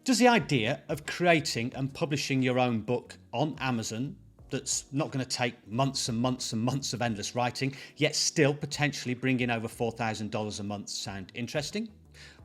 Does the idea of creating and publishing your own book on Amazon that's not going to take months and months and months of endless writing, yet still potentially bring in over $4,000 a month sound interesting?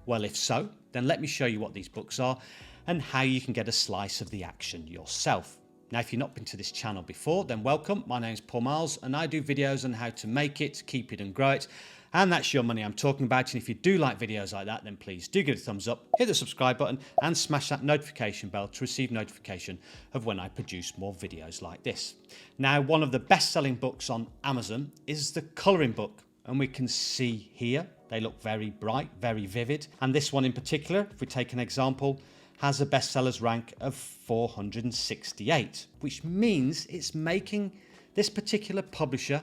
Well, if so, then let me show you what these books are and how you can get a slice of the action yourself. Now, if you've not been to this channel before, then welcome. My name is Marles and I do videos on how to make it, keep it and grow it. And that's your money I'm talking about. And if you do like videos like that, then please do give it a thumbs up, hit the subscribe button and smash that notification bell to receive notification of when I produce more videos like this. Now, one of the best-selling books on Amazon is the coloring book. And we can see here, they look very bright, very vivid. And this one in particular, if we take an example, has a bestsellers rank of 468, which means it's making this particular publisher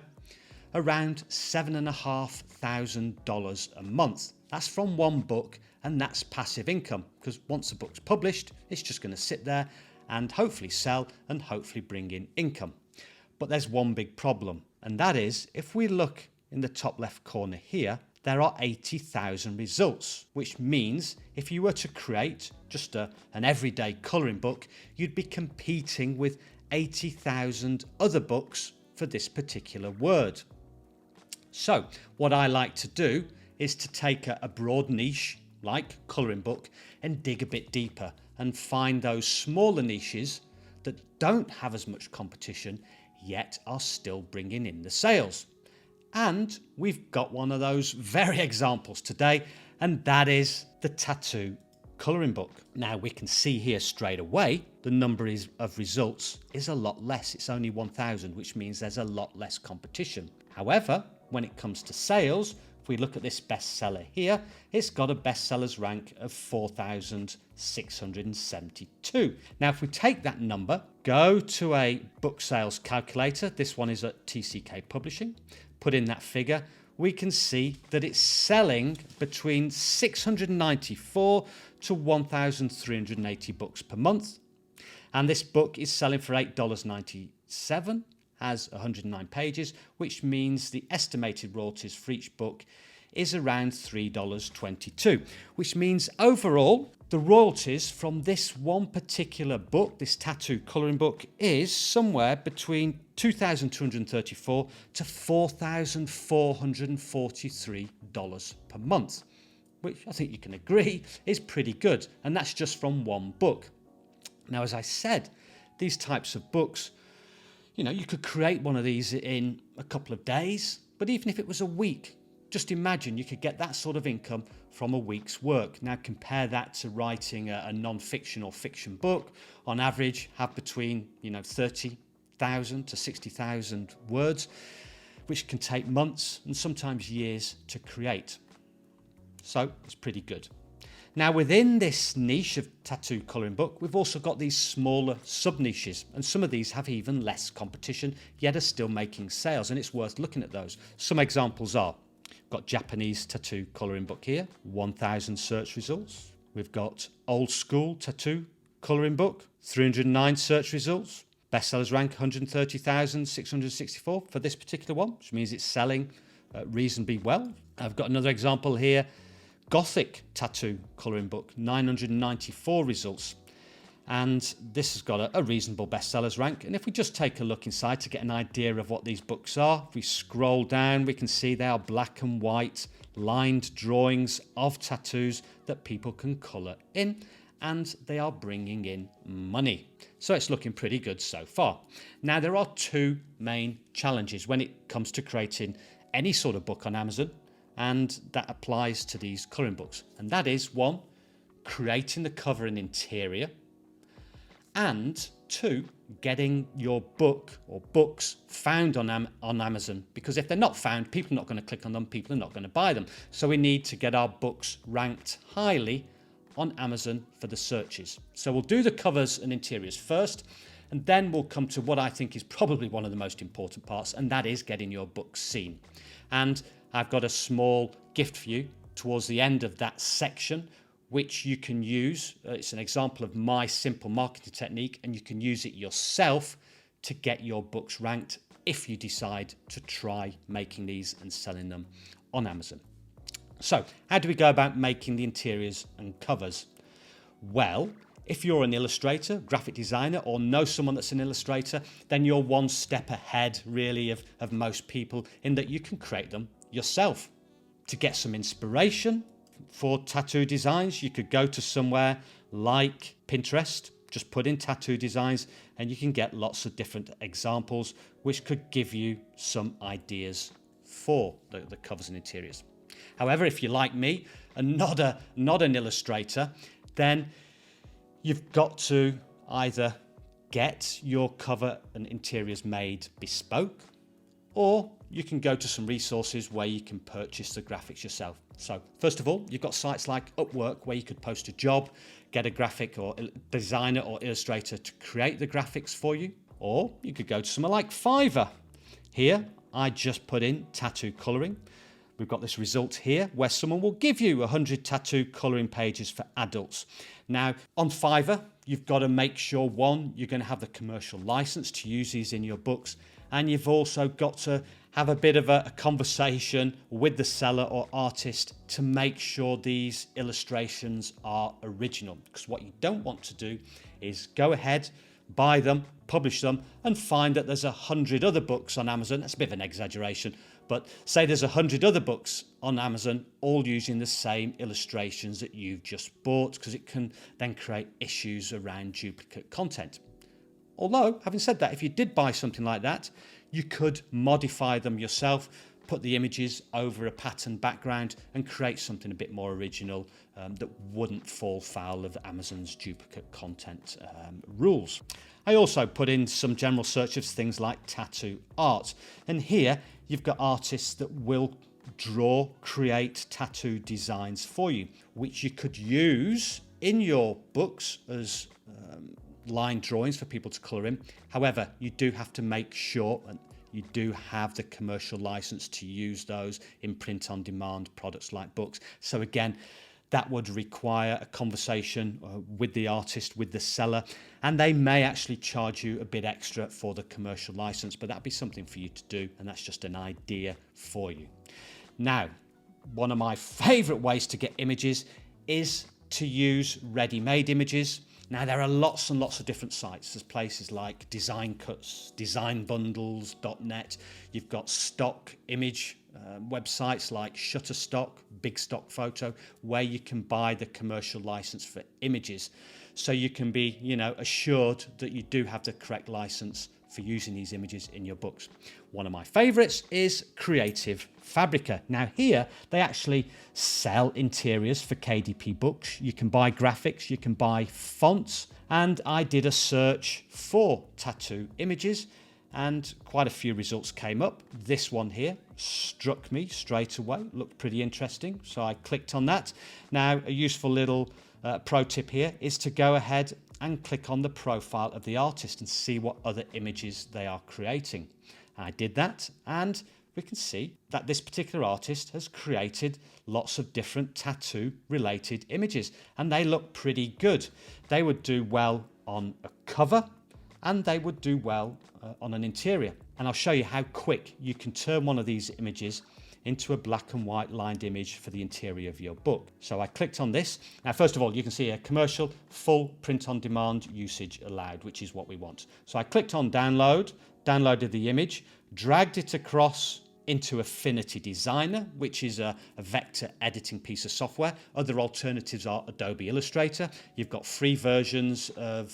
around $7,500 a month. That's from one book, and that's passive income, because once the book's published, it's just going to sit there and hopefully sell and hopefully bring in income. But there's one big problem, and that is if we look in the top left corner here, there are 80,000 results, which means if you were to create just an everyday colouring book, you'd be competing with 80,000 other books for this particular word. So what I like to do is to take a broad niche like colouring book and dig a bit deeper and find those smaller niches that don't have as much competition yet are still bringing in the sales. And we've got one of those very examples today, and that is the tattoo colouring book. Now we can see here straight away the number of results is a lot less. It's only 1,000, which means there's a lot less competition. However, when it comes to sales, if we look at this bestseller here, it's got a bestsellers rank of 4,672. Now, if we take that number, go to a book sales calculator, this one is at TCK Publishing, put in that figure, we can see that it's selling between 694 to 1,380 books per month. And this book is selling for $8.97. Has 109 pages, which means the estimated royalties for each book is around $3.22, which means overall the royalties from this one particular book, this tattoo colouring book, is somewhere between $2,234 to $4,443 per month, which I think you can agree is pretty good, and that's just from one book. Now, as I said, these types of books, you could create one of these in a couple of days, but even if it was a week, just imagine you could get that sort of income from a week's work. Now compare that to writing a non-fiction or fiction book. On average, have between 30,000 to 60,000 words, which can take months and sometimes years to create. So it's pretty good. Now within this niche of tattoo colouring book, we've also got these smaller sub-niches, and some of these have even less competition, yet are still making sales, and it's worth looking at those. Some examples are, we've got Japanese tattoo colouring book here, 1,000 search results. We've got old school tattoo colouring book, 309 search results. Bestsellers rank 130,664 for this particular one, which means it's selling reasonably well. I've got another example here, Gothic tattoo colouring book, 994 results, and this has got a reasonable bestsellers rank. And if we just take a look inside to get an idea of what these books are, if we scroll down, we can see they are black and white lined drawings of tattoos that people can colour in, and they are bringing in money. So it's looking pretty good so far. Now there are two main challenges when it comes to creating any sort of book on Amazon, and that applies to these colouring books. And that is, one, creating the cover and interior, and two, getting your book or books found on Amazon, because if they're not found, people are not going to click on them, people are not going to buy them. So we need to get our books ranked highly on Amazon for the searches. So we'll do the covers and interiors first, and then we'll come to what I think is probably one of the most important parts, and that is getting your books seen. And I've got a small gift for you towards the end of that section, which you can use. It's an example of my simple marketing technique, and you can use it yourself to get your books ranked if you decide to try making these and selling them on Amazon. So how do we go about making the interiors and covers? Well, if you're an illustrator, graphic designer, or know someone that's an illustrator, then you're one step ahead really of most people in that you can create them yourself. To get some inspiration for tattoo designs, you could go to somewhere like Pinterest, just put in tattoo designs, and you can get lots of different examples which could give you some ideas for the covers and interiors. However, if you're like me and not an illustrator, then you've got to either get your cover and interiors made bespoke, or you can go to some resources where you can purchase the graphics yourself. So first of all, you've got sites like Upwork where you could post a job, get a graphic or designer or illustrator to create the graphics for you, or you could go to somewhere like Fiverr. Here, I just put in tattoo coloring. We've got this result here where someone will give you 100 tattoo coloring pages for adults. Now, on Fiverr, you've got to make sure, one, you're going to have the commercial license to use these in your books, and you've also got to have a bit of a conversation with the seller or artist to make sure these illustrations are original. Because what you don't want to do is go ahead, buy them, publish them, and find that there's 100 other books on Amazon. That's a bit of an exaggeration, but say there's 100 other books on Amazon all using the same illustrations that you've just bought, because it can then create issues around duplicate content. Although, having said that, if you did buy something like that, you could modify them yourself, put the images over a pattern background and create something a bit more original that wouldn't fall foul of Amazon's duplicate content rules. I also put in some general search of things like tattoo art. And here you've got artists that will create tattoo designs for you, which you could use in your books as line drawings for people to colour in. However, you do have to make sure and you do have the commercial license to use those in print-on-demand products like books. So again, that would require a conversation with the artist, with the seller, and they may actually charge you a bit extra for the commercial license, but that'd be something for you to do, and that's just an idea for you. Now, one of my favourite ways to get images is to use ready-made images. Now, there are lots and lots of different sites. There's places like Design Cuts, designbundles.net. You've got stock image websites like Shutterstock, Big Stock Photo, where you can buy the commercial license for images. So you can be, assured that you do have the correct license for using these images in your books. One of my favorites is Creative Fabrica. Now here, they actually sell interiors for KDP books. You can buy graphics, you can buy fonts, and I did a search for tattoo images and quite a few results came up. This one here struck me straight away, looked pretty interesting, so I clicked on that. Now, a useful little pro tip here is to go ahead and click on the profile of the artist and see what other images they are creating. I did that, and we can see that this particular artist has created lots of different tattoo related images, and they look pretty good. They would do well on a cover, and they would do well on an interior. And I'll show you how quick you can turn one of these images into a black and white lined image for the interior of your book. So I clicked on this. Now, first of all, you can see a commercial, full print on demand usage allowed, which is what we want. So I clicked on download, downloaded the image, dragged it across into Affinity Designer, which is a vector editing piece of software. Other alternatives are Adobe Illustrator. You've got free versions of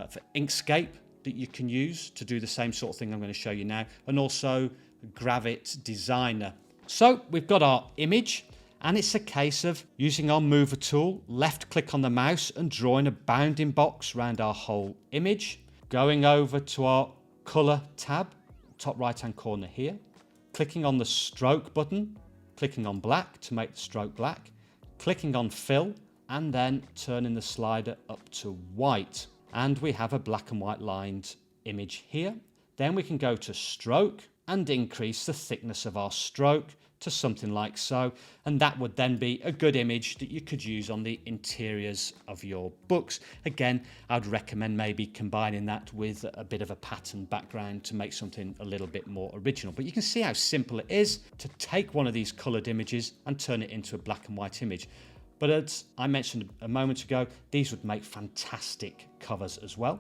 for Inkscape that you can use to do the same sort of thing I'm going to show you now, and also Gravit Designer. So we've got our image, and it's a case of using our mover tool, left click on the mouse and drawing a bounding box around our whole image, going over to our color tab, top right hand corner here, clicking on the stroke button, clicking on black to make the stroke black, clicking on fill, and then turning the slider up to white. And we have a black and white lined image here. Then we can go to stroke and increase the thickness of our stroke to something like so, and that would then be a good image that you could use on the interiors of your books. Again, I'd recommend maybe combining that with a bit of a pattern background to make something a little bit more original. But you can see how simple it is to take one of these colored images and turn it into a black and white image. But as I mentioned a moment ago, these would make fantastic covers as well.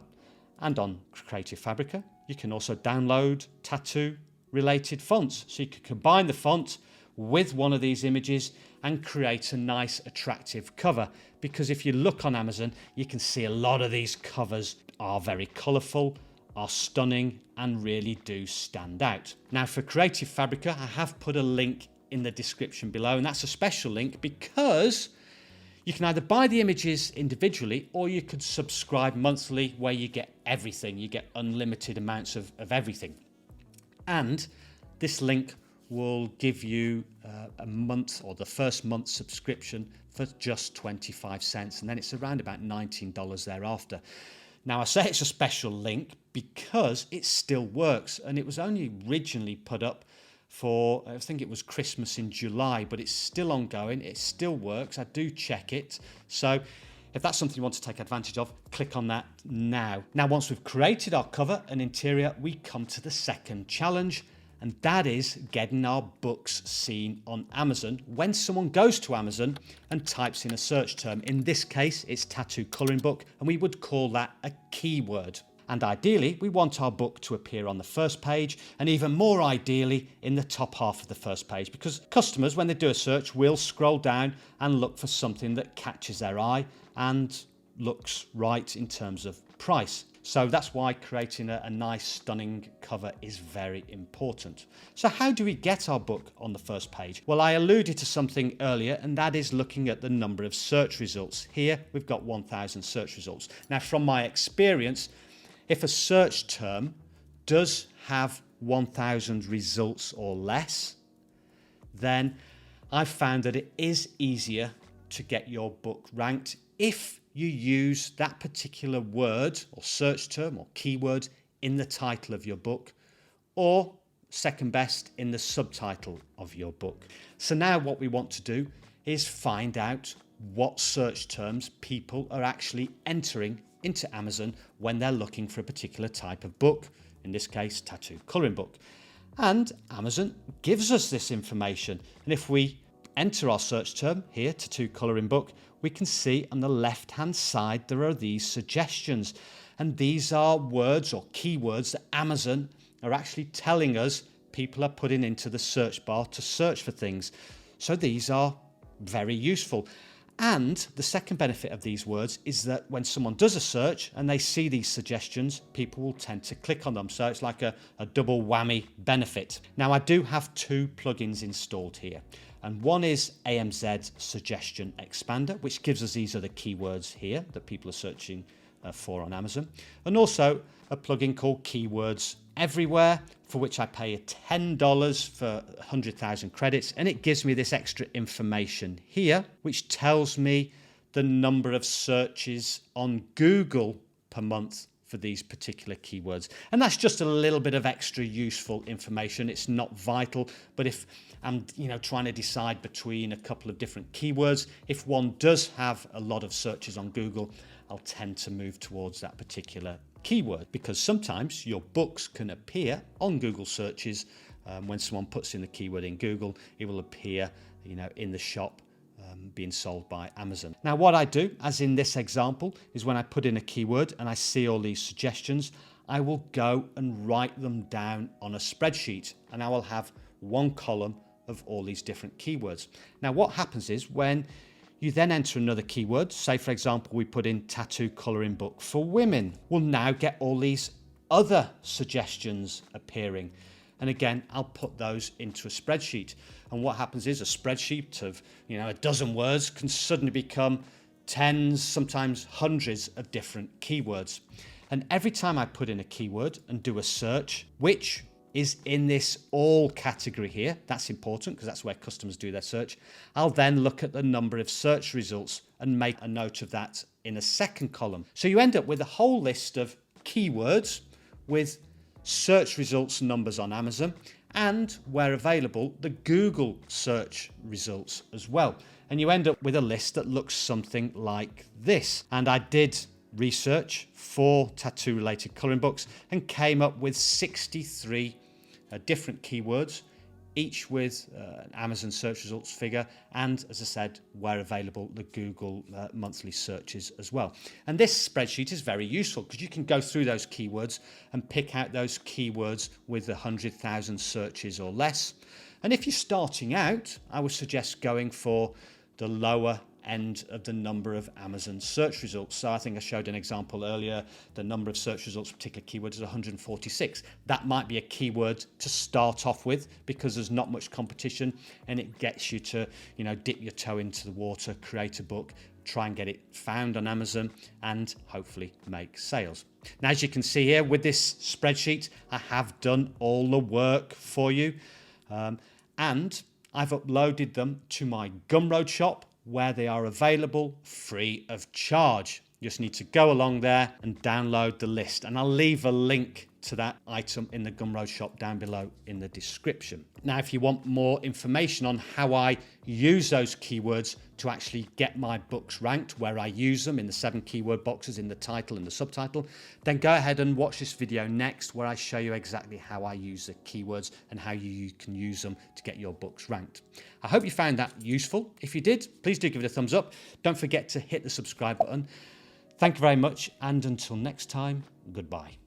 And on Creative Fabrica, you can also download tattoo related fonts. So you can combine the font with one of these images and create a nice attractive cover. Because if you look on Amazon, you can see a lot of these covers are very colourful, are stunning, and really do stand out. Now for Creative Fabrica, I have put a link in the description below, and that's a special link because you can either buy the images individually or you could subscribe monthly where you get everything. You get unlimited amounts of everything. And this link will give you a month or the first month subscription for just 25 cents. And then it's around about $19 thereafter. Now I say it's a special link because it still works, and it was only originally put up for, I think it was Christmas in July, but it's still ongoing. It still works. I do check it. So if that's something you want to take advantage of, click on that now. Now, once we've created our cover and interior, we come to the second challenge, and that is getting our books seen on Amazon when someone goes to Amazon and types in a search term. In this case, it's tattoo coloring book, and we would call that a keyword. And ideally, we want our book to appear on the first page, and even more ideally in the top half of the first page, because customers, when they do a search, will scroll down and look for something that catches their eye and looks right in terms of price. So that's why creating a nice, stunning cover is very important. So how do we get our book on the first page? Well, I alluded to something earlier, and that is looking at the number of search results. Here, we've got 1,000 search results. Now, from my experience, if a search term does have 1,000 results or less, then I've found that it is easier to get your book ranked if you use that particular word or search term or keyword in the title of your book, or second best in the subtitle of your book. So now what we want to do is find out what search terms people are actually entering into Amazon when they're looking for a particular type of book, in this case, tattoo coloring book. And Amazon gives us this information. And if we enter our search term here, tattoo coloring book, we can see on the left-hand side there are these suggestions. And these are words or keywords that Amazon are actually telling us people are putting into the search bar to search for things. So these are very useful. And the second benefit of these words is that when someone does a search and they see these suggestions, people will tend to click on them. So it's like a double whammy benefit. Now, I do have two plugins installed here. And one is AMZ Suggestion Expander, which gives us these other keywords here that people are searching for on Amazon. And also a plugin called Keywords Everywhere, for which I pay $10 for 100,000 credits, and it gives me this extra information here, which tells me the number of searches on Google per month for these particular keywords. And that's just a little bit of extra useful information. It's not vital, but if I'm trying to decide between a couple of different keywords, if one does have a lot of searches on Google, I'll tend to move towards that particular keyword, because sometimes your books can appear on Google searches. When someone puts in the keyword in Google, it will appear in the shop being sold by Amazon. Now what I do, as in this example, is when I put in a keyword and I see all these suggestions, I will go and write them down on a spreadsheet, and I will have one column of all these different keywords. Now what happens is when you then enter another keyword, say for example we put in tattoo coloring book for women, we'll now get all these other suggestions appearing. And again, I'll put those into a spreadsheet. And what happens is a spreadsheet of a dozen words can suddenly become tens, sometimes hundreds of different keywords. And every time I put in a keyword and do a search, which is in this all category here, that's important because that's where customers do their search, I'll then look at the number of search results and make a note of that in a second column. So you end up with a whole list of keywords with search results numbers on Amazon, and where available, the Google search results as well. And you end up with a list that looks something like this. And I did research for tattoo related coloring books and came up with 63 different keywords each with an Amazon search results figure, and as I said, where available, the Google monthly searches as well. And this spreadsheet is very useful because you can go through those keywords and pick out those keywords with 100,000 searches or less. And if you're starting out, I would suggest going for the lower end of the number of Amazon search results. So I think I showed an example earlier, the number of search results for particular keywords is 146. That might be a keyword to start off with because there's not much competition, and it gets you to, dip your toe into the water, create a book, try and get it found on Amazon, and hopefully make sales. Now, as you can see here with this spreadsheet, I have done all the work for you, and I've uploaded them to my Gumroad shop, where they are available free of charge. You just need to go along there and download the list, and I'll leave a link to that item in the Gumroad shop down below in the description. Now, if you want more information on how I use those keywords to actually get my books ranked, where I use them in the 7 keyword boxes in the title and the subtitle, then go ahead and watch this video next, where I show you exactly how I use the keywords and how you can use them to get your books ranked. I hope you found that useful. If you did, please do give it a thumbs up. Don't forget to hit the subscribe button. Thank you very much, and until next time, goodbye.